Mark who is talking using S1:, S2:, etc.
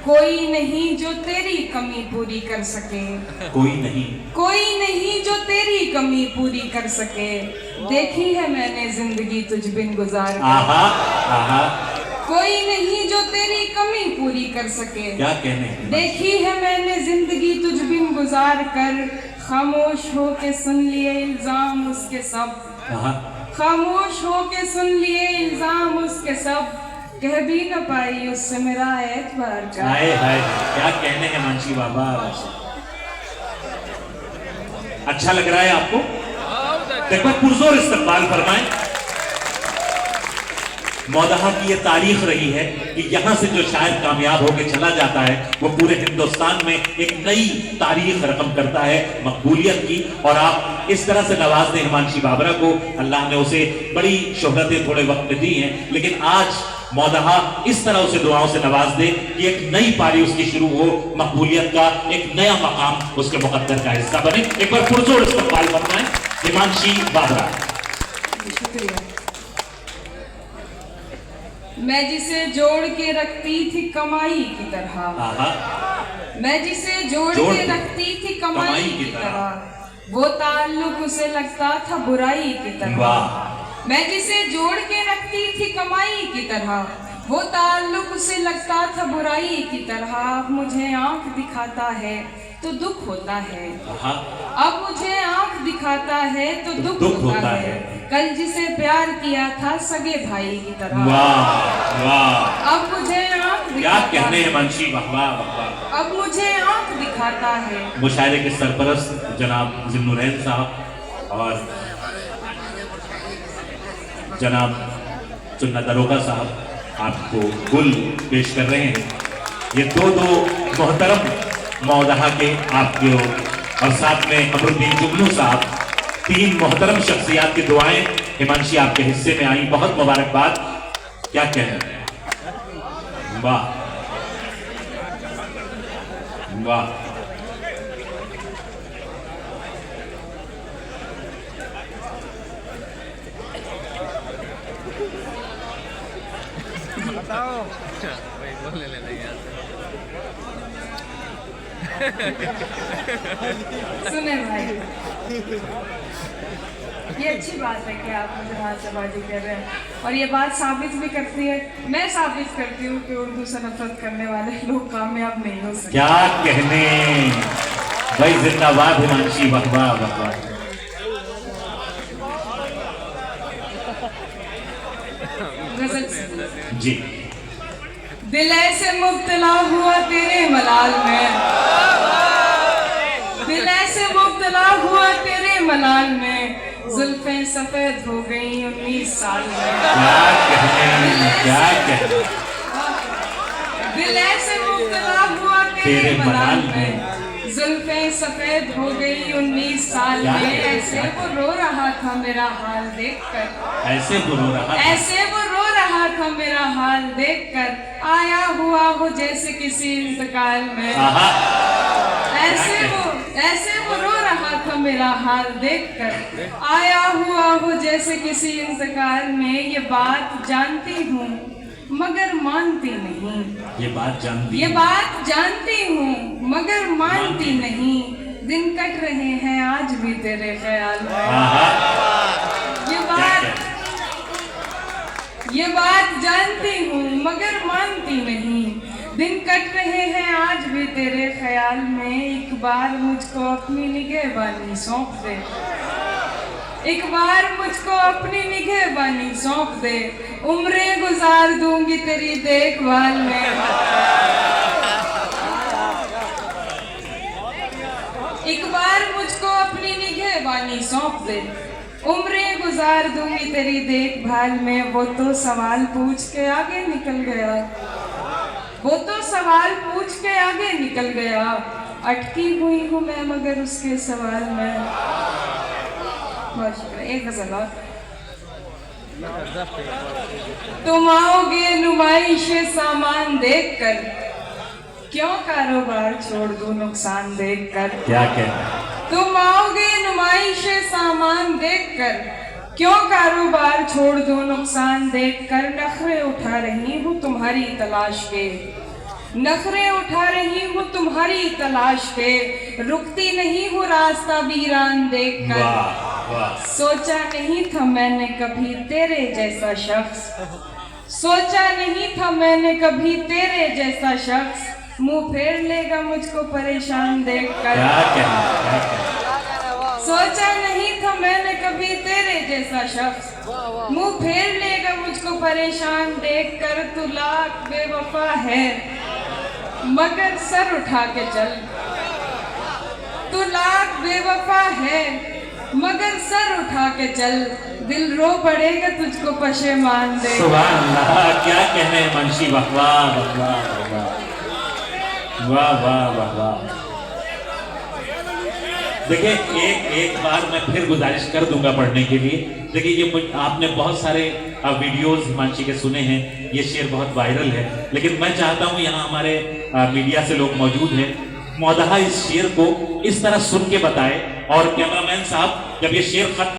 S1: कोई नहीं जो तेरी कमी पूरी कर सके, कोई नहीं जो तेरी कमी पूरी कर सके। देखी है मैंने जिंदगी तुझ बिन गुजार कर, कोई नहीं जो तेरी कमी पूरी कर सके।
S2: क्या कहने,
S1: देखी है मैंने जिंदगी तुझ बिन गुजार कर, खामोश हो के सुन लिए इल्जाम उसके सब, खामोश हो के सुन लिए इल्जाम उसके सब, कह भी न पाई उससे मेरा एतबार का।
S2: क्या कहने हैं मानसी बाबा, अच्छा लग रहा है आपको? देखो पुरजोर इस्तकबाल फरमाएं। मौदहा की ये तारीख रही है कि यहां से जो शायर कामयाब होकर चला जाता है वो पूरे हिंदुस्तान में एक नई तारीख रकम करता है मकबूलियत की। और आप इस तरह से नवाज दें हिमांशी बाबरा को, अल्लाह ने उसे बड़ी शोहरतें थोड़े वक्त में दी हैं, लेकिन आज मौदहा इस तरह उसे दुआओं से नवाज दे कि एक नई पारी उसकी शुरू हो, मकबूलियत का एक नया मकाम उसके मुकद्दर का हिस्सा बने। एक बार पुरजोर इस्तकबाल फरमाएं हिमांशी बाबरा।
S1: शुक्रिया। मैं जिसे जोड़ के रखती थी कमाई की तरह, मैं जिसे जोड़ के रखती थी कमाई की तरह, वो ताल्लुक उसे लगता था बुराई की तरह। मैं जिसे जोड़ के रखती थी कमाई की तरह, वो ताल्लुक उसे लगता था बुराई की तरह। अब मुझे आंख दिखाता है तो दुख होता है, अब मुझे आंख दिखाता है तो दुख होता है। कल जिसे प्यार किया था सगे भाई की तरह, अब मुझे आंख दिखाता है, अब मुझे आंख दिखाता है।
S2: मुशायरे के सरपरस्त जनाब ज़िन्नुरैन साहब और जनाब चुन्ना दरोगा साहब आपको गुल पेश कर रहे हैं। ये दो मोहतरम मौदहा के आपके और साथ में अमरुद्दीन जुगनू साहब, तीन मोहतरम शख्सियात की दुआएं हिमांशी आपके हिस्से में आई, बहुत मुबारकबाद। क्या कहना, वाह वाह।
S1: सुने भाई, ये अच्छी बात है कि आप मुझे हाथाबाजी कर रहे हैं और ये बात साबित भी करती है, मैं साबित करती हूँ कि उर्दू से नफरत करने वाले लोग कामयाब नहीं हो सकते।
S2: क्या कहने भाई, जिंदाबाद हिमांशी, वाह वाह। जी।
S1: दिल ऐसे मुब्तला हुआ तेरे मलाल में, दिल ऐसे मुब्तला हुआ तेरे मलाल में, जुल्फें सफेद हो गई 19 साल में।
S2: क्या कहने,
S1: दिल ऐसे मुब्तला हुआ तेरे मलाल में, जुल्फें सफेद हो गई 19 साल में। ऐसे वो रो रहा था मेरा हाल देखकर,
S2: ऐसे वो रो
S1: रहा था मेरा हाल देखकर, आया हुआ हो जैसे किसी इंतकाल में। ऐसे वो रो रहा था मेरा हाल देखकर, आया हुआ हो जैसे किसी इंतकाल में। ये बात जानती हूँ मगर मानती नहीं,
S2: ये बात
S1: जानती हूँ मगर मानती नहीं। दिन कट रहे हैं आज भी तेरे ख्याल में। ये बात जानती हूँ मगर मानती नहीं। दिन कट रहे हैं आज भी तेरे ख्याल में। एक बार मुझको अपनी निगहबानी सौंप दे, एक बार मुझको अपनी निगहबानी सौंप दे। उम्रें गुजार दूंगी तेरी देखभाल में। एक बार मुझको अपनी निगहबानी सौंप दे, उम्रें गुजार दूंगी तेरी देखभाल में। वो तो सवाल पूछ के आगे निकल गया, वो तो सवाल पूछ के आगे निकल गया। अटकी हुई हूँ मैं मगर उसके सवाल में। बहुत शुक्रिया। एक गजल और। तुम आओगे नुमाइश सामान देखकर, क्यों कारोबार छोड़ दूं नुकसान देखकर।
S2: क्या कहना,
S1: तुम आओगे नुमाइश सामान देखकर, क्यों कारोबार छोड़ दूं नुकसान देखकर। नखरे उठा रही हूँ तुम्हारी तलाश के, नखरे उठा रही हूँ तुम्हारी तलाश पे, रुकती नहीं हूँ रास्ता वीरान देखकर।
S2: वाह वाह।
S1: सोचा नहीं था मैंने कभी तेरे जैसा शख्स, सोचा नहीं था मैंने कभी तेरे जैसा शख्स मुंह फेर लेगा मुझको परेशान देखकर।
S2: क्या कहना।
S1: सोचा नहीं था मैंने कभी तेरे जैसा शख्स मुंह फेर लेगा मुझको परेशान देखकर। तू लाख बेवफा है मगर सर उठा के चल, तू लाख बेवफा है मगर सर उठा के चल, दिल रो पड़ेगा तुझको पशेमान दे।
S2: सुभान अल्लाह, क्या कहने हैं मुंशी, वाह वाह वाह वाह वाह वाह वाह। देखिए एक बार मैं फिर गुजारिश कर दूंगा पढ़ने के लिए। देखिए ये आपने बहुत सारे वीडियोस हिमांशी के सुने हैं, ये शेर बहुत वायरल है, लेकिन मैं चाहता हूं यहाँ हमारे मीडिया से लोग मौजूद हैं, मौदहा इस शेर को इस तरह सुन के बताए। और कैमरामैन साहब जब ये शेर खत्म